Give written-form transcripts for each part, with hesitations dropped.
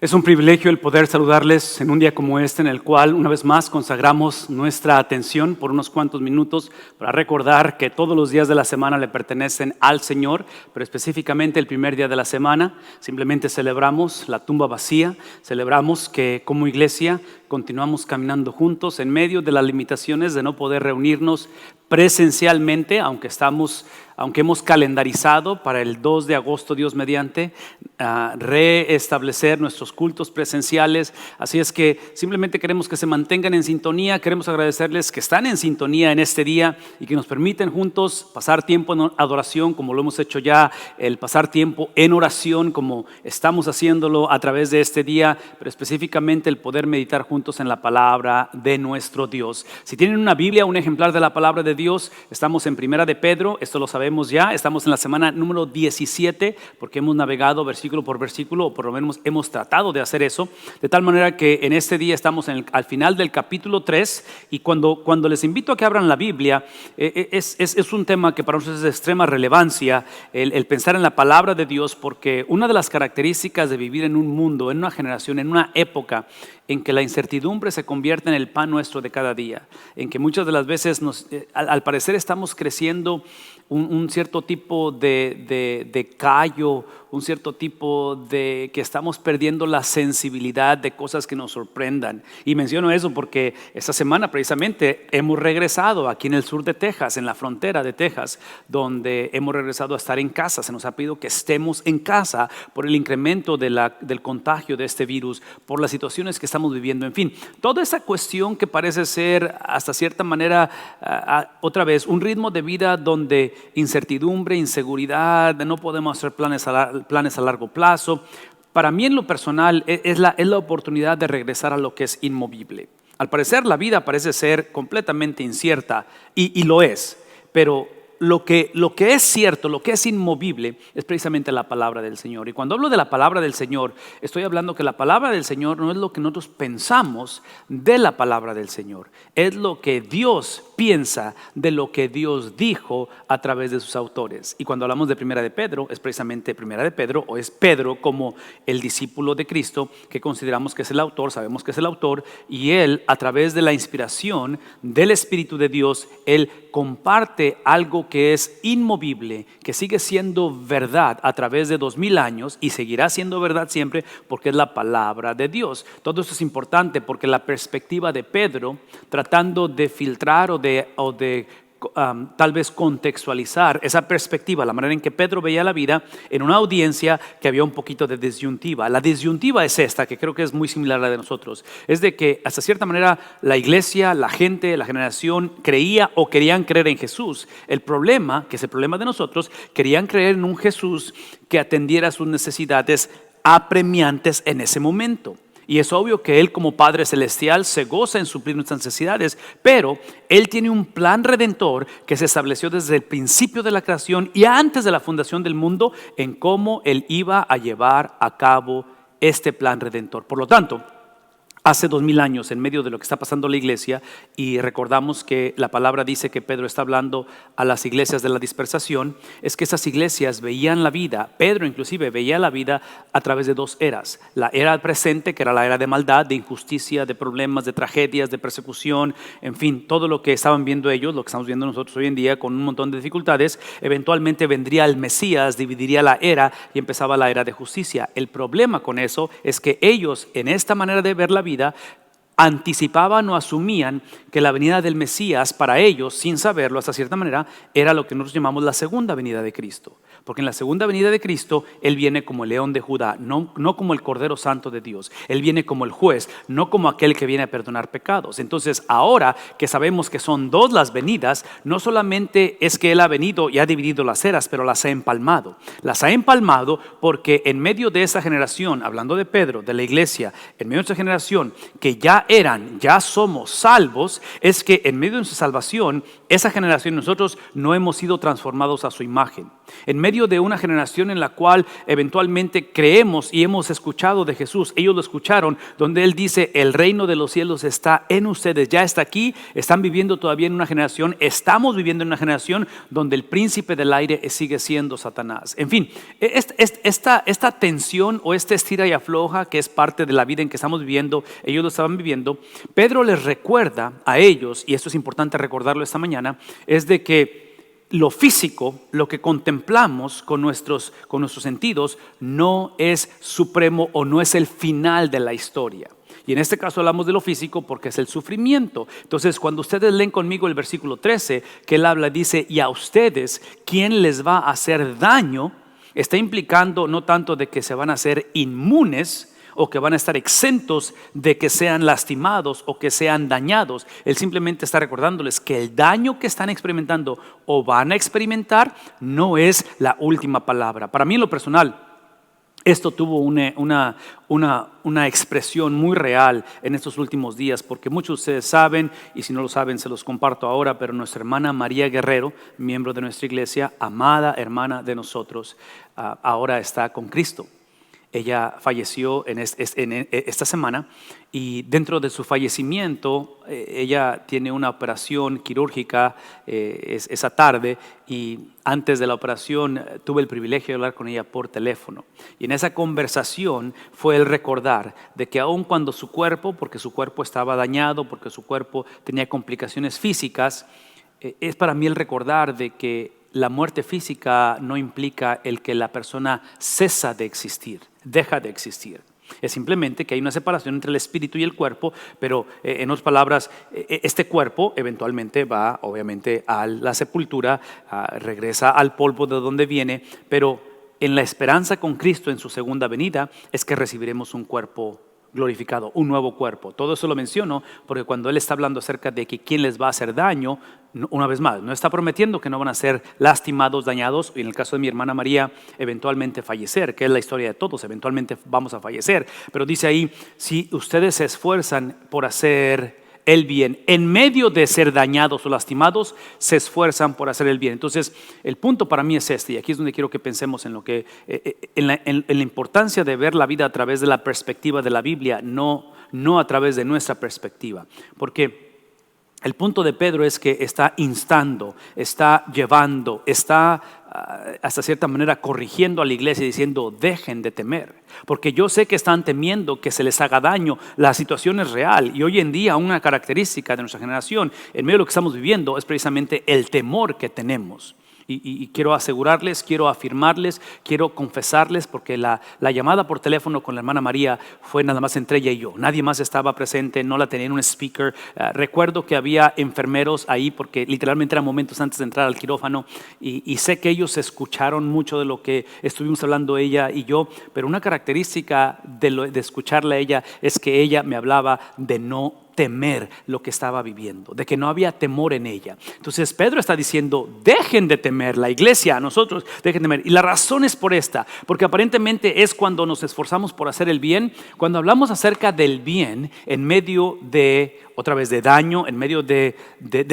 Es un privilegio el poder saludarles en un día como este, en el cual una vez más consagramos nuestra atención por unos cuantos minutos para recordar que todos los días de la semana le pertenecen al Señor, pero específicamente el primer día de la semana simplemente celebramos la tumba vacía, celebramos que como iglesia continuamos caminando juntos en medio de las limitaciones de no poder reunirnos presencialmente, aunque hemos calendarizado para el 2 de agosto, Dios mediante, reestablecer nuestros cultos presenciales. Así es que simplemente queremos que se mantengan en sintonía. Queremos agradecerles que están en sintonía en este día y que nos permiten juntos pasar tiempo en adoración, como lo hemos hecho ya, el pasar tiempo en oración, como estamos haciéndolo a través de este día, pero específicamente el poder meditar juntos en la palabra de nuestro Dios. Si tienen una Biblia, un ejemplar de la palabra de Dios, estamos en Primera de Pedro, esto lo sabemos ya, estamos en la semana número 17, porque hemos navegado versículo por versículo, o por lo menos hemos tratado de hacer eso, de tal manera que en este día estamos al final del capítulo 3, y cuando les invito a que abran la Biblia, es un tema que para nosotros es de extrema relevancia, el pensar en la palabra de Dios, porque una de las características de vivir en un mundo, en una generación, en una época en que la incertidumbre se convierte en el pan nuestro de cada día, en que muchas de las veces al parecer estamos creciendo un cierto tipo de callo, un cierto tipo de que estamos perdiendo la sensibilidad de cosas que nos sorprendan. Y menciono eso porque esta semana precisamente hemos regresado aquí en el sur de Texas, en la frontera de Texas, donde hemos regresado a estar en casa. Se nos ha pedido que estemos en casa por el incremento del contagio de este virus, por las situaciones que estamos viviendo. En fin, toda esa cuestión que parece ser hasta cierta manera, otra vez, un ritmo de vida donde incertidumbre, inseguridad, no podemos hacer planes a largo plazo. Para mí en lo personal es la oportunidad de regresar a lo que es inmovible. Al parecer la vida parece ser completamente incierta y lo es, pero lo que es cierto, lo que es inmovible es precisamente la palabra del Señor. Y cuando hablo de la palabra del Señor, estoy hablando que la palabra del Señor no es lo que nosotros pensamos de la palabra del Señor, es lo que Dios piensa de lo que Dios dijo a través de sus autores. Y cuando hablamos de Primera de Pedro, es precisamente Primera de Pedro, o es Pedro como el discípulo de Cristo, que consideramos que es el autor, sabemos que es el autor, y él a través de la inspiración del Espíritu de Dios, él comparte algo que es inmovible, que sigue siendo verdad a través de 2000 años y seguirá siendo verdad siempre porque es la palabra de Dios. Todo esto es importante porque la perspectiva de Pedro, tratando de filtrar o de tal vez contextualizar esa perspectiva, la manera en que Pedro veía la vida en una audiencia que había un poquito de disyuntiva. La disyuntiva es esta, que creo que es muy similar a la de nosotros, es de que hasta cierta manera la iglesia, la gente, la generación creía o querían creer en Jesús. El problema, que es el problema de nosotros, querían creer en un Jesús que atendiera sus necesidades apremiantes en ese momento. Y es obvio que Él como Padre Celestial se goza en suplir nuestras necesidades, pero Él tiene un plan redentor que se estableció desde el principio de la creación y antes de la fundación del mundo en cómo Él iba a llevar a cabo este plan redentor. Por lo tanto, hace 2000 años, en medio de lo que está pasando en la iglesia, y recordamos que la palabra dice que Pedro está hablando a las iglesias de la dispersación, es que esas iglesias veían la vida, Pedro inclusive veía la vida a través de dos eras. La era presente, que era la era de maldad, de injusticia, de problemas, de tragedias, de persecución, en fin, todo lo que estaban viendo ellos, lo que estamos viendo nosotros hoy en día con un montón de dificultades. Eventualmente vendría el Mesías, dividiría la era y empezaba la era de justicia. El problema con eso es que ellos, en esta manera de ver la vida, anticipaban o asumían que la venida del Mesías para ellos, sin saberlo hasta cierta manera, era lo que nosotros llamamos la segunda venida de Cristo. Porque en la segunda venida de Cristo, Él viene como el león de Judá, no como el Cordero Santo de Dios. Él viene como el juez, no como aquel que viene a perdonar pecados. Entonces, ahora que sabemos que son dos las venidas, no solamente es que Él ha venido y ha dividido las eras, pero las ha empalmado. Las ha empalmado porque en medio de esa generación, hablando de Pedro, de la iglesia, en medio de esa generación que ya somos salvos, es que en medio de su salvación, esa generación nosotros no hemos sido transformados a su imagen. En medio medio de una generación en la cual eventualmente creemos y hemos escuchado de Jesús. Ellos lo escucharon, donde Él dice: el reino de los cielos está en ustedes, ya está aquí. Están viviendo todavía en una generación, estamos viviendo en una generación donde el príncipe del aire sigue siendo Satanás. En fin, esta tensión o esta estira y afloja que es parte de la vida en que estamos viviendo, ellos lo estaban viviendo. Pedro les recuerda a ellos, y esto es importante recordarlo esta mañana, es de que lo físico, lo que contemplamos con nuestros sentidos, no es supremo o no es el final de la historia. Y en este caso hablamos de lo físico porque es el sufrimiento. Entonces, cuando ustedes leen conmigo el versículo 13, que él habla, dice: y a ustedes, ¿quién les va a hacer daño? Está implicando no tanto de que se van a hacer inmunes o que van a estar exentos de que sean lastimados o que sean dañados. Él simplemente está recordándoles que el daño que están experimentando o van a experimentar no es la última palabra. Para mí, en lo personal, esto tuvo una expresión muy real en estos últimos días, porque muchos de ustedes saben, y si no lo saben se los comparto ahora, pero nuestra hermana María Guerrero, miembro de nuestra iglesia, amada hermana de nosotros, ahora está con Cristo. Ella falleció en esta semana, y dentro de su fallecimiento ella tiene una operación quirúrgica esa tarde, y antes de la operación tuve el privilegio de hablar con ella por teléfono. Y en esa conversación fue el recordar de que aun cuando su cuerpo, porque su cuerpo estaba dañado, porque su cuerpo tenía complicaciones físicas, es para mí el recordar de que la muerte física no implica el que la persona cesa de existir, deja de existir. Es simplemente que hay una separación entre el espíritu y el cuerpo, pero en otras palabras, este cuerpo eventualmente va obviamente a la sepultura, regresa al polvo de donde viene, pero en la esperanza con Cristo en su segunda venida es que recibiremos un cuerpo glorificado, un nuevo cuerpo. Todo eso lo menciono porque cuando él está hablando acerca de que quién les va a hacer daño, una vez más, no está prometiendo que no van a ser lastimados, dañados, y en el caso de mi hermana María, eventualmente fallecer, que es la historia de todos, eventualmente vamos a fallecer. Pero dice ahí: si ustedes se esfuerzan por hacer el bien, en medio de ser dañados o lastimados, se esfuerzan por hacer el bien. Entonces, el punto para mí es este, y aquí es donde quiero que pensemos en lo que, en la importancia de ver la vida a través de la perspectiva de la Biblia, no a través de nuestra perspectiva. Porque el punto de Pedro es que está instando, está llevando, está hasta cierta manera corrigiendo a la iglesia, diciendo: dejen de temer, porque yo sé que están temiendo que se les haga daño. La situación es real, y hoy en día una característica de nuestra generación en medio de lo que estamos viviendo es precisamente el temor que tenemos. Y quiero asegurarles, quiero afirmarles, quiero confesarles, porque la llamada por teléfono con la hermana María fue nada más entre ella y yo. Nadie más estaba presente, no la tenía en un speaker. Recuerdo que había enfermeros ahí, porque literalmente eran momentos antes de entrar al quirófano, y sé que ellos escucharon mucho de lo que estuvimos hablando ella y yo, pero una característica de escucharla a ella es que ella me hablaba de no temer lo que estaba viviendo, de que no había temor en ella. Entonces Pedro está diciendo: dejen de temer, la iglesia, nosotros, dejen de temer. Y la razón es por esta, porque aparentemente es cuando nos esforzamos por hacer el bien. Cuando hablamos acerca del bien en medio de, otra vez, de daño, en medio de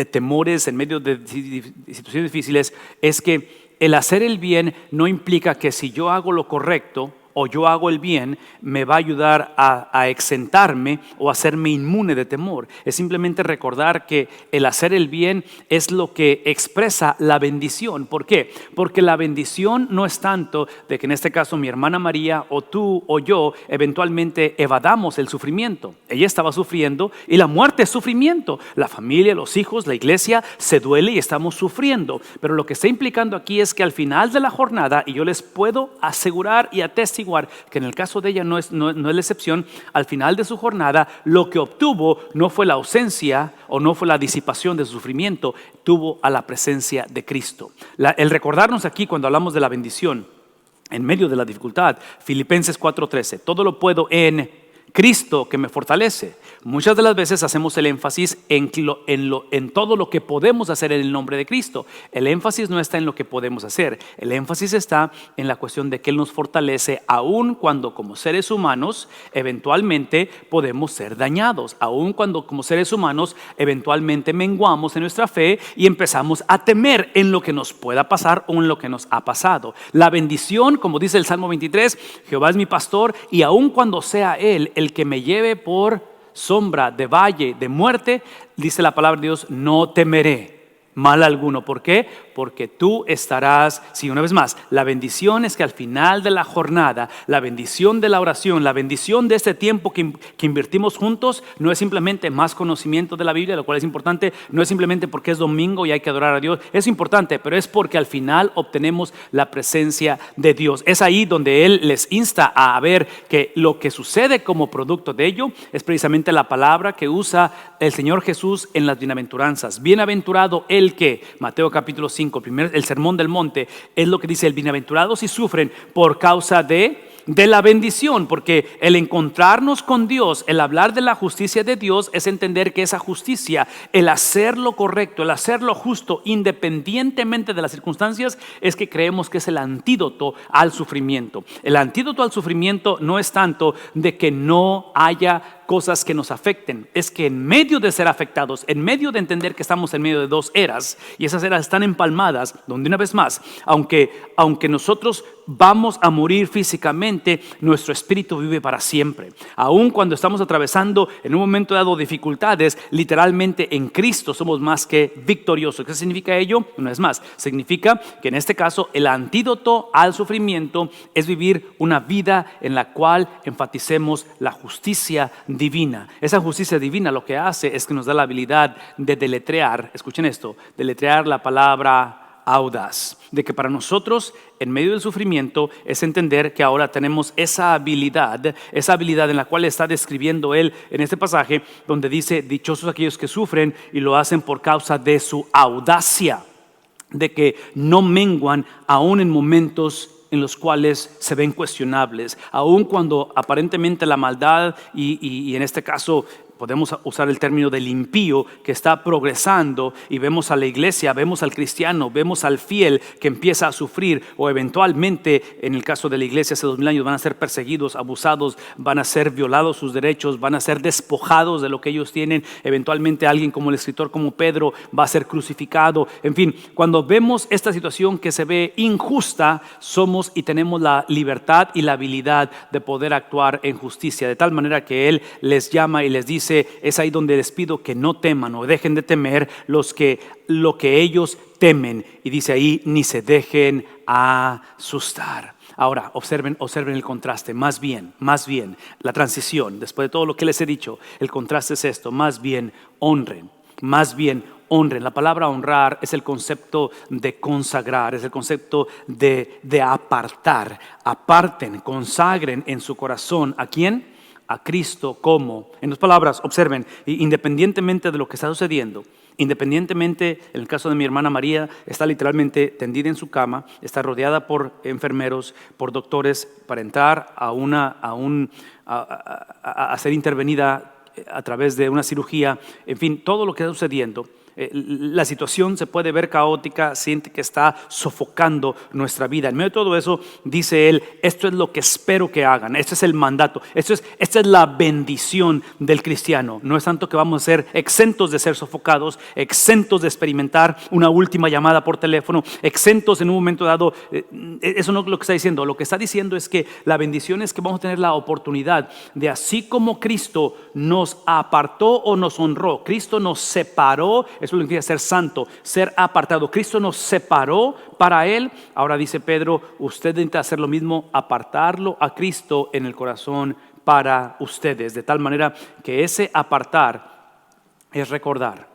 temores, en medio de situaciones difíciles, es que el hacer el bien no implica que si yo hago lo correcto o yo hago el bien, me va a ayudar a exentarme o a hacerme inmune de temor. Es simplemente recordar que el hacer el bien es lo que expresa la bendición. ¿Por qué? Porque la bendición no es tanto de que en este caso mi hermana María o tú o yo eventualmente evadamos el sufrimiento. Ella estaba sufriendo y la muerte es sufrimiento. La familia, los hijos, la iglesia se duele y estamos sufriendo. Pero lo que está implicando aquí es que al final de la jornada, y yo les puedo asegurar y atestiguar que en el caso de ella no es la excepción, al final de su jornada lo que obtuvo no fue la ausencia o no fue la disipación de su sufrimiento, tuvo a la presencia de Cristo. El recordarnos aquí cuando hablamos de la bendición en medio de la dificultad, Filipenses 4:13, todo lo puedo en Cristo que me fortalece. Muchas de las veces hacemos el énfasis en todo lo que podemos hacer en el nombre de Cristo. El énfasis no está en lo que podemos hacer. El énfasis está en la cuestión de que Él nos fortalece aun cuando como seres humanos eventualmente podemos ser dañados. Aun cuando como seres humanos eventualmente menguamos en nuestra fe y empezamos a temer en lo que nos pueda pasar o en lo que nos ha pasado. La bendición, como dice el Salmo 23, Jehová es mi pastor y aun cuando sea Él el que me lleve por sombra de valle de muerte, dice la palabra de Dios, no temeré mal alguno. ¿Por qué? Porque tú estarás, sí, una vez más, la bendición es que al final de la jornada, la bendición de la oración, la bendición de este tiempo que invertimos juntos, no es simplemente más conocimiento de la Biblia, lo cual es importante, no es simplemente porque es domingo y hay que adorar a Dios, es importante, pero es porque al final obtenemos la presencia de Dios. Es ahí donde Él les insta a ver que lo que sucede como producto de ello es precisamente la palabra que usa el Señor Jesús en las bienaventuranzas. Bienaventurado el que, Mateo capítulo 5, el sermón del monte, es lo que dice: el bienaventurado si sufren por causa de la bendición, porque el encontrarnos con Dios, el hablar de la justicia de Dios es entender que esa justicia, el hacer lo correcto, el hacer lo justo independientemente de las circunstancias, es que creemos que es el antídoto al sufrimiento. El antídoto al sufrimiento no es tanto de que no haya cosas que nos afecten, es que en medio de ser afectados, en medio de entender que estamos en medio de dos eras y esas eras están empalmadas, donde una vez más, aunque nosotros vamos a morir físicamente, nuestro espíritu vive para siempre. Aun cuando estamos atravesando en un momento dado dificultades, literalmente en Cristo somos más que victoriosos. ¿Qué significa ello? Una vez más, significa que en este caso el antídoto al sufrimiento es vivir una vida en la cual enfaticemos la justicia divina. Esa justicia divina lo que hace es que nos da la habilidad de deletrear, escuchen esto, deletrear la palabra audaz, de que para nosotros en medio del sufrimiento es entender que ahora tenemos esa habilidad en la cual está describiendo él en este pasaje, donde dice: dichosos aquellos que sufren y lo hacen por causa de su audacia, de que no menguan aún en momentos en los cuales se ven cuestionables, aun cuando aparentemente la maldad y en este caso podemos usar el término del impío que está progresando, y vemos a la iglesia, vemos al cristiano, vemos al fiel que empieza a sufrir, o eventualmente en el caso de la iglesia hace 2000 años van a ser perseguidos, abusados, van a ser violados sus derechos, van a ser despojados de lo que ellos tienen. Eventualmente alguien como el escritor, como Pedro, va a ser crucificado. En fin, cuando vemos esta situación que se ve injusta, somos y tenemos la libertad y la habilidad de poder actuar en justicia, de tal manera que Él les llama y les dice: es ahí donde les pido que no teman o dejen de temer lo que ellos temen. Y dice ahí: ni se dejen asustar. Ahora, observen el contraste, más bien, la transición, después de todo lo que les he dicho, el contraste es esto: más bien honren. La palabra honrar es el concepto de consagrar, es el concepto de apartar. Aparten, consagren en su corazón. ¿A quién? A Cristo. ¿Cómo? En dos palabras, observen, independientemente de lo que está sucediendo, independientemente, en el caso de mi hermana María, está literalmente tendida en su cama, está rodeada por enfermeros, por doctores, para entrar a ser intervenida a través de una cirugía. En fin, todo lo que está sucediendo, la situación se puede ver caótica, siente que está sofocando nuestra vida. En medio de todo eso, dice él: esto es lo que espero que hagan, este es el mandato, esta es la bendición del cristiano. No es tanto que vamos a ser exentos de ser sofocados, exentos de experimentar una última llamada por teléfono, exentos en un momento dado. Eso no es lo que está diciendo. Lo que está diciendo es que la bendición es que vamos a tener la oportunidad de, así como Cristo nos apartó o nos honró, Cristo nos separó. Eso significa ser santo, ser apartado. Cristo nos separó para Él. Ahora dice Pedro: usted intenta hacer lo mismo, apartarlo a Cristo en el corazón para ustedes. De tal manera que ese apartar es recordar,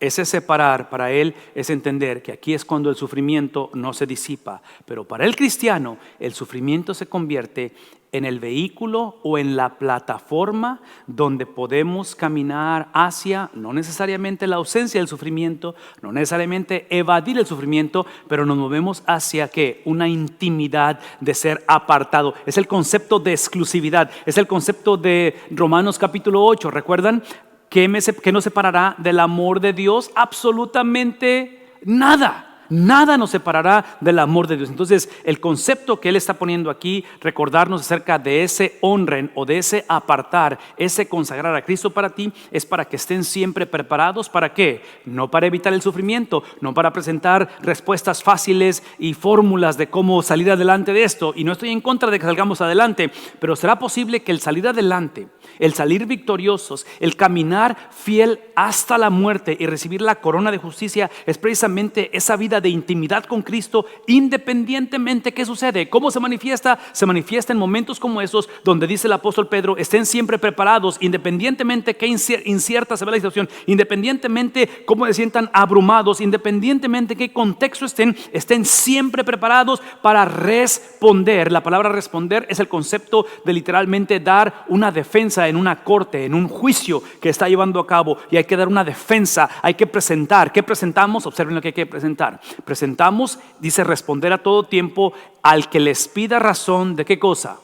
Ese separar para él es entender que aquí es cuando el sufrimiento no se disipa. Pero para el cristiano el sufrimiento se convierte en el vehículo o en la plataforma donde podemos caminar hacia, no necesariamente la ausencia del sufrimiento, no necesariamente evadir el sufrimiento, pero nos movemos hacia ¿qué? Una intimidad de ser apartado. Es el concepto de exclusividad, es el concepto de Romanos capítulo 8, ¿recuerdan? ¿Qué nos separará del amor de Dios? Absolutamente nada. Nada nos separará del amor de Dios. Entonces, el concepto que él está poniendo aquí, recordarnos acerca de ese honren o de ese apartar, ese consagrar a Cristo para ti, es para que estén siempre preparados. ¿Para qué? No para evitar el sufrimiento, no para presentar respuestas fáciles y fórmulas de cómo salir adelante de esto. Y no estoy en contra de que salgamos adelante, pero será posible que el salir adelante, el salir victoriosos, el caminar fiel hasta la muerte y recibir la corona de justicia es precisamente esa vida de intimidad con Cristo, independientemente qué sucede. ¿Cómo se manifiesta? Se manifiesta en momentos como esos donde dice el apóstol Pedro, estén siempre preparados, independientemente qué incierta se ve la situación, independientemente cómo se sientan abrumados, independientemente qué contexto estén siempre preparados para responder. La palabra responder es el concepto de literalmente dar una defensa en una corte, en un juicio que está llevando a cabo, y hay que dar una defensa, hay que presentar. ¿Qué presentamos? Observen lo que hay que presentar. Presentamos, dice, responder a todo tiempo al que les pida razón de qué cosa,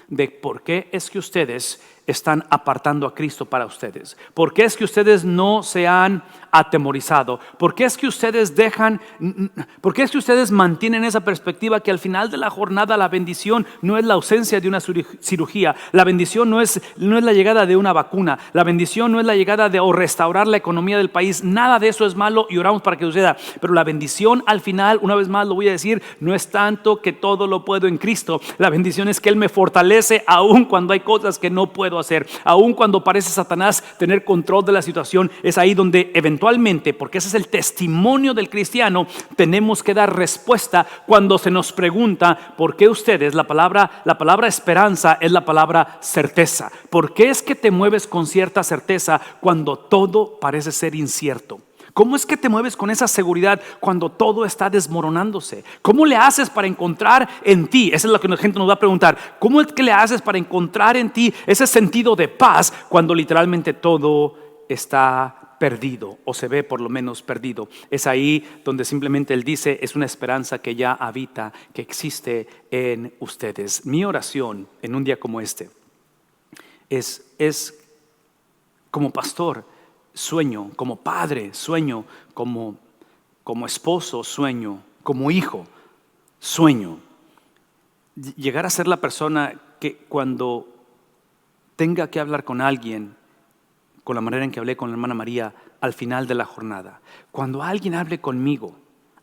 de por qué es que ustedes están apartando a Cristo para ustedes, por qué es que ustedes no se han atemorizado, por qué es que ustedes por qué es que ustedes mantienen esa perspectiva que al final de la jornada la bendición no es la ausencia de una cirugía, la bendición no es la llegada de una vacuna, la bendición no es la llegada de o restaurar la economía del país. Nada de eso es malo y oramos para que suceda, pero la bendición al final, una vez más lo voy a decir, no es tanto que todo lo puedo en Cristo. La bendición es que Él me fortalece aún cuando hay cosas que no puedo hacer, aún cuando parece Satanás tener control de la situación. Es ahí donde eventualmente, porque ese es el testimonio del cristiano, tenemos que dar respuesta cuando se nos pregunta por qué ustedes, la palabra esperanza es la palabra certeza. ¿Por qué es que te mueves con cierta certeza cuando todo parece ser incierto? ¿Cómo es que te mueves con esa seguridad cuando todo está desmoronándose? ¿Cómo le haces para encontrar en ti? Esa es lo que la gente nos va a preguntar. ¿Cómo es que le haces para encontrar en ti ese sentido de paz cuando literalmente todo está perdido o se ve por lo menos perdido? Es ahí donde simplemente él dice, es una esperanza que ya habita, que existe en ustedes. Mi oración en un día como este es como pastor, sueño, como padre, sueño, como esposo, sueño, como hijo, sueño. Llegar a ser la persona que cuando tenga que hablar con alguien, con la manera en que hablé con la hermana María al final de la jornada, cuando alguien hable conmigo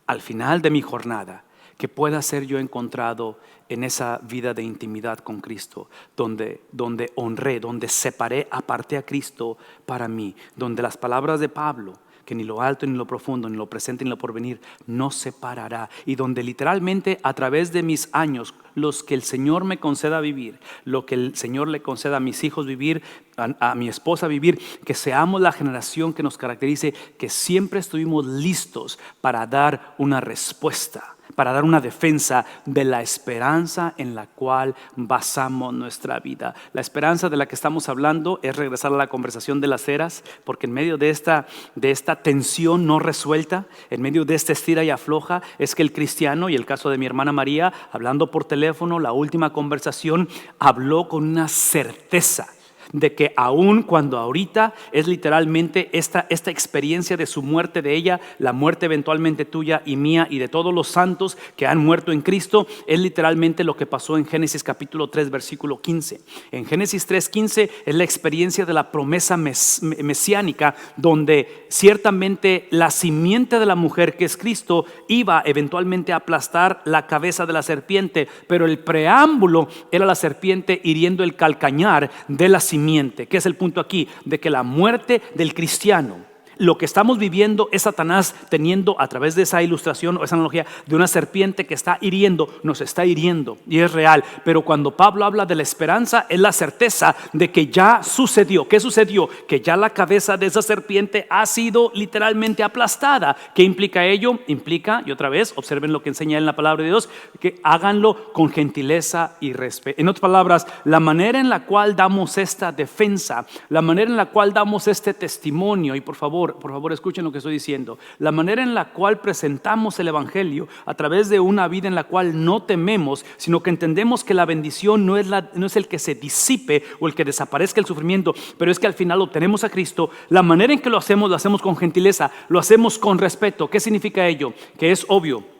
al final de mi jornada, que pueda ser yo encontrado en esa vida de intimidad con Cristo, donde honré, donde separé, aparté a Cristo para mí, donde las palabras de Pablo, que ni lo alto ni lo profundo, ni lo presente ni lo porvenir nos separará, y donde literalmente a través de mis años, los que el Señor me conceda vivir, lo que el Señor le conceda a mis hijos vivir, a mi esposa vivir, que seamos la generación que nos caracterice, que siempre estuvimos listos para dar una respuesta, para dar una defensa de la esperanza en la cual basamos nuestra vida. La esperanza de la que estamos hablando es regresar a la conversación de las eras, porque en medio de esta tensión no resuelta, en medio de esta estira y afloja, es que el cristiano, y el caso de mi hermana María, hablando por teléfono, la última conversación, habló con una certeza de que aun cuando ahorita es literalmente esta experiencia de su muerte de ella, la muerte eventualmente tuya y mía y de todos los santos que han muerto en Cristo, es literalmente lo que pasó en Génesis capítulo 3 versículo 15. En Génesis 3:15 es la experiencia de la promesa mesiánica, donde ciertamente la simiente de la mujer, que es Cristo, iba eventualmente a aplastar la cabeza de la serpiente, pero el preámbulo era la serpiente hiriendo el calcañar de la simiente. ¿Qué es el punto aquí? De que la muerte del cristiano, Lo que estamos viviendo es Satanás teniendo a través de esa ilustración o esa analogía de una serpiente que está hiriendo, nos está hiriendo y es real. Pero cuando Pablo habla de la esperanza, es la certeza de que ya sucedió. ¿Qué sucedió? Que ya la cabeza de esa serpiente ha sido literalmente aplastada. ¿Qué implica ello? Implica, y otra vez, observen lo que enseña en la palabra de Dios, que háganlo con gentileza y respeto. En otras palabras, la manera en la cual damos esta defensa, la manera en la cual damos este testimonio, y por favor escuchen lo que estoy diciendo, la manera en la cual presentamos el evangelio a través de una vida en la cual no tememos, sino que entendemos que la bendición no es el que se disipe o el que desaparezca el sufrimiento, pero es que al final obtenemos a Cristo. La manera en que lo hacemos con gentileza, lo hacemos con respeto. ¿Qué significa ello? Que es obvio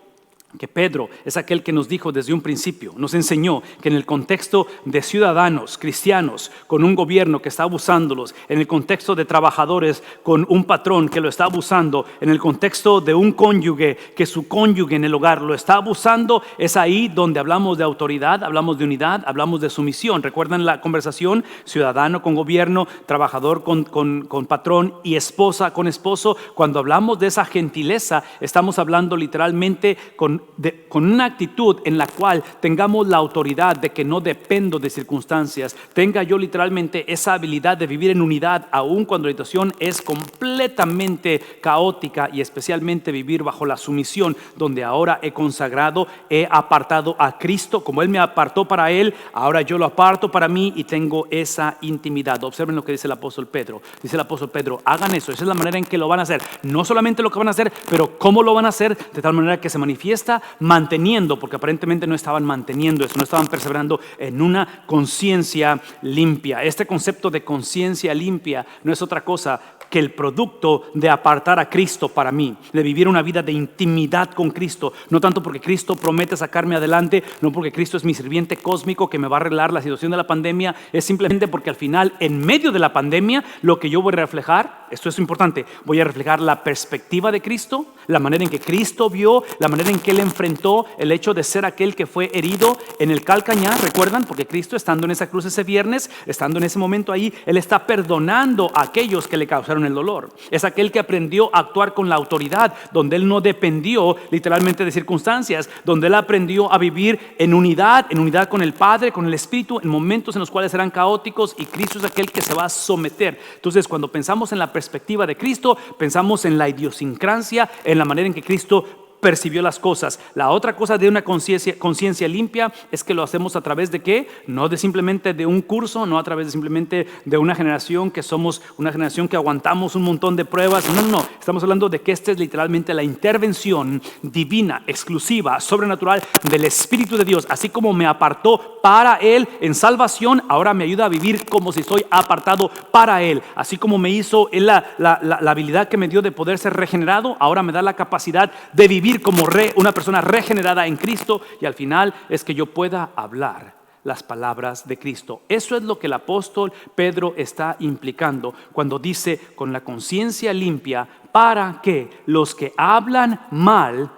que Pedro es aquel que nos dijo desde un principio, nos enseñó que en el contexto de ciudadanos cristianos con un gobierno que está abusándolos, en el contexto de trabajadores con un patrón que lo está abusando, en el contexto de un cónyuge que su cónyuge en el hogar lo está abusando, es ahí donde hablamos de autoridad, hablamos de unidad, hablamos de sumisión. ¿Recuerdan la conversación? Ciudadano con gobierno, trabajador con patrón y esposa con esposo. Cuando hablamos de esa gentileza, estamos hablando literalmente con una actitud en la cual tengamos la autoridad de que no dependo de circunstancias, tenga yo literalmente esa habilidad de vivir en unidad aun cuando la situación es completamente caótica, y especialmente vivir bajo la sumisión, donde ahora he consagrado, he apartado a Cristo como Él me apartó para Él, ahora yo lo aparto para mí y tengo esa intimidad. Observen lo que dice el apóstol Pedro. Dice el apóstol Pedro, hagan eso, esa es la manera en que lo van a hacer, no solamente lo que van a hacer, pero cómo lo van a hacer, de tal manera que se manifiesta manteniendo, porque aparentemente no estaban manteniendo eso, no estaban perseverando en una conciencia limpia. Este concepto de conciencia limpia no es otra cosa que el producto de apartar a Cristo para mí, de vivir una vida de intimidad con Cristo, no tanto porque Cristo promete sacarme adelante, no porque Cristo es mi sirviente cósmico que me va a arreglar la situación de la pandemia, es simplemente porque al final, en medio de la pandemia, lo que yo voy a reflejar, esto es importante, voy a reflejar la perspectiva de Cristo, la manera en que Cristo vio, la manera en que Él enfrentó el hecho de ser aquel que fue herido en el calcañar. ¿Recuerdan? Porque Cristo, estando en esa cruz ese viernes, estando en ese momento ahí, Él está perdonando a aquellos que le causaron el dolor. Es aquel que aprendió a actuar con la autoridad, donde Él no dependió literalmente de circunstancias, donde Él aprendió a vivir en unidad con el Padre, con el Espíritu, en momentos en los cuales eran caóticos, y Cristo es aquel que se va a someter. Entonces, cuando pensamos en la perspectiva de Cristo, pensamos en la idiosincrasia, en la manera en que Cristo percibió las cosas. La otra cosa de una conciencia limpia es que lo hacemos a través de ¿qué? No de simplemente de un curso, no a través de simplemente de una generación que somos una generación que aguantamos un montón de pruebas. No. Estamos hablando de que esta es literalmente la intervención divina, exclusiva, sobrenatural del Espíritu de Dios. Así como me apartó para Él en salvación, ahora me ayuda a vivir como si estoy apartado para Él. Así como me hizo Él la habilidad que me dio de poder ser regenerado, ahora me da la capacidad de vivir como una persona regenerada en Cristo, y al final es que yo pueda hablar las palabras de Cristo. Eso es lo que el apóstol Pedro está implicando cuando dice con la conciencia limpia, para que los que hablan mal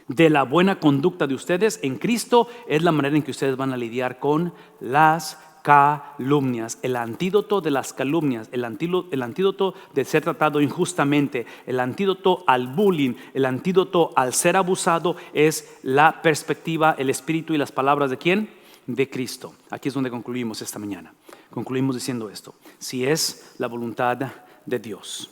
de la buena conducta de ustedes en Cristo, es la manera en que ustedes van a lidiar con las calumnias. El antídoto de las calumnias, el antídoto de ser tratado injustamente, el antídoto al bullying, el antídoto al ser abusado es la perspectiva, el espíritu y las palabras ¿de quién? De Cristo. Aquí es donde concluimos esta mañana. Concluimos diciendo esto: si es la voluntad de Dios.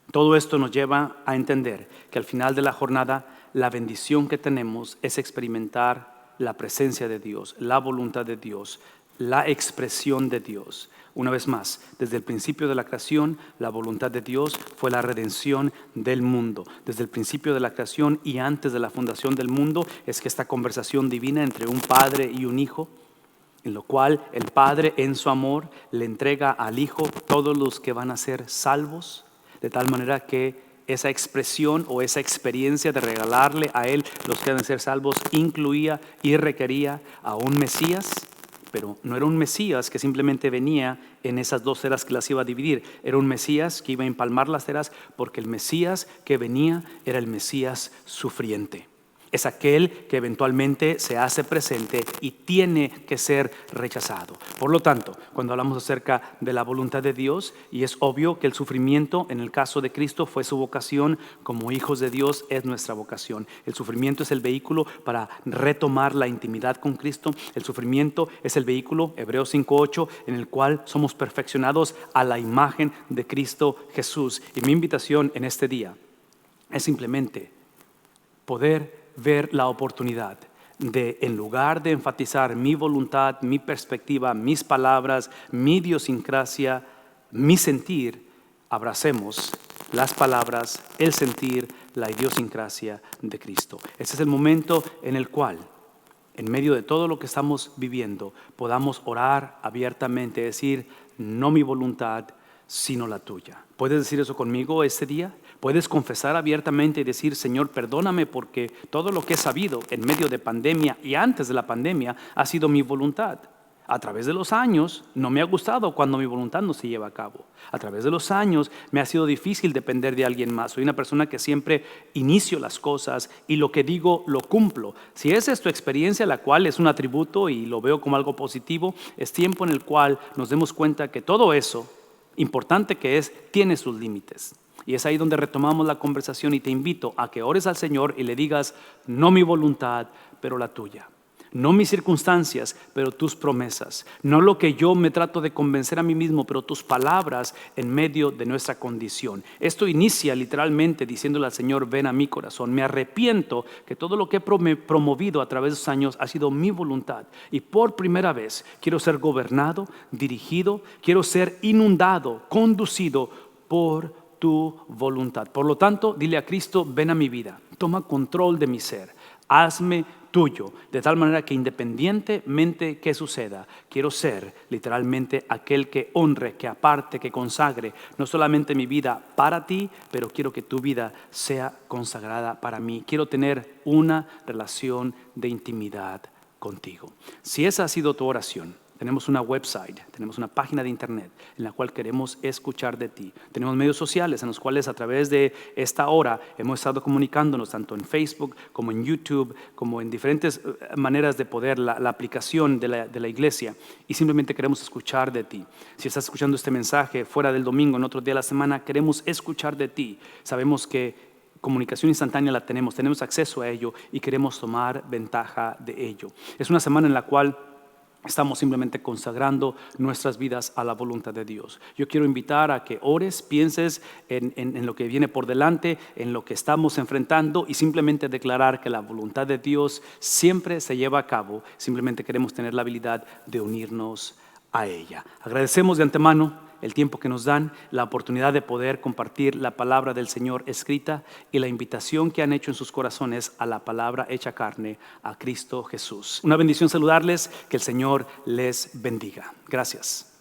Todo esto nos lleva a entender que al final de la jornada la bendición que tenemos es experimentar la presencia de Dios, la voluntad de Dios, la expresión de Dios. Una vez más, desde el principio de la creación, la voluntad de Dios fue la redención del mundo. Desde el principio de la creación y antes de la fundación del mundo, es que esta conversación divina entre un padre y un hijo, en lo cual el padre en su amor le entrega al hijo todos los que van a ser salvos, de tal manera que esa expresión o esa experiencia de regalarle a él los que van a ser salvos incluía y requería a un Mesías. Pero no era un Mesías que simplemente venía en esas dos eras que las iba a dividir. Era un Mesías que iba a empalmar las eras, porque el Mesías que venía era el Mesías sufriente. es aquel que eventualmente se hace presente y tiene que ser rechazado. Por lo tanto, cuando hablamos acerca de la voluntad de Dios, y es obvio que el sufrimiento en el caso de Cristo fue su vocación, como hijos de Dios es nuestra vocación. El sufrimiento es el vehículo para retomar la intimidad con Cristo. El sufrimiento es el vehículo, Hebreos 5:8, en el cual somos perfeccionados a la imagen de Cristo Jesús. Y mi invitación en este día es simplemente poder ver la oportunidad de, en lugar de enfatizar mi voluntad, mi perspectiva, mis palabras, mi idiosincrasia, mi sentir, abracemos las palabras, el sentir, la idiosincrasia de Cristo. Ese es el momento en el cual, en medio de todo lo que estamos viviendo, podamos orar abiertamente, decir, no mi voluntad, sino la tuya. ¿Puedes decir eso conmigo este día? Puedes confesar abiertamente y decir, Señor, perdóname porque todo lo que he sabido en medio de pandemia y antes de la pandemia ha sido mi voluntad. A través de los años no me ha gustado cuando mi voluntad no se lleva a cabo. A través de los años me ha sido difícil depender de alguien más. Soy una persona que siempre inicio las cosas y lo que digo lo cumplo. Si esa es tu experiencia, la cual es un atributo y lo veo como algo positivo, es tiempo en el cual nos demos cuenta que todo eso, importante que es, tiene sus límites. Y es ahí donde retomamos la conversación y te invito a que ores al Señor y le digas, no mi voluntad, pero la tuya. No mis circunstancias, pero tus promesas. No lo que yo me trato de convencer a mí mismo, pero tus palabras en medio de nuestra condición. Esto inicia literalmente diciéndole al Señor, ven a mi corazón. Me arrepiento que todo lo que he promovido a través de los años ha sido mi voluntad. Y por primera vez quiero ser gobernado, dirigido, quiero ser inundado, conducido por tu voluntad. Por lo tanto, dile a Cristo, ven a mi vida, toma control de mi ser, hazme tuyo, de tal manera que independientemente que suceda, quiero ser literalmente aquel que honre, que aparte, que consagre no solamente mi vida para ti, pero quiero que tu vida sea consagrada para mí. Quiero tener una relación de intimidad contigo. Si esa ha sido tu oración, tenemos una website, tenemos una página de internet en la cual queremos escuchar de ti. Tenemos medios sociales en los cuales a través de esta hora hemos estado comunicándonos tanto en Facebook como en YouTube, como en diferentes maneras de poder, la aplicación de la iglesia. Y simplemente queremos escuchar de ti. Si estás escuchando este mensaje fuera del domingo, en otro día de la semana, queremos escuchar de ti. Sabemos que comunicación instantánea la tenemos acceso a ello y queremos tomar ventaja de ello. Es una semana en la cual estamos simplemente consagrando nuestras vidas a la voluntad de Dios. Yo quiero invitar a que ores, pienses en lo que viene por delante, en lo que estamos enfrentando y simplemente declarar que la voluntad de Dios siempre se lleva a cabo. Simplemente queremos tener la habilidad de unirnos a ella. Agradecemos de antemano el tiempo que nos dan, la oportunidad de poder compartir la palabra del Señor escrita y la invitación que han hecho en sus corazones a la palabra hecha carne, a Cristo Jesús. Una bendición saludarles, que el Señor les bendiga. Gracias.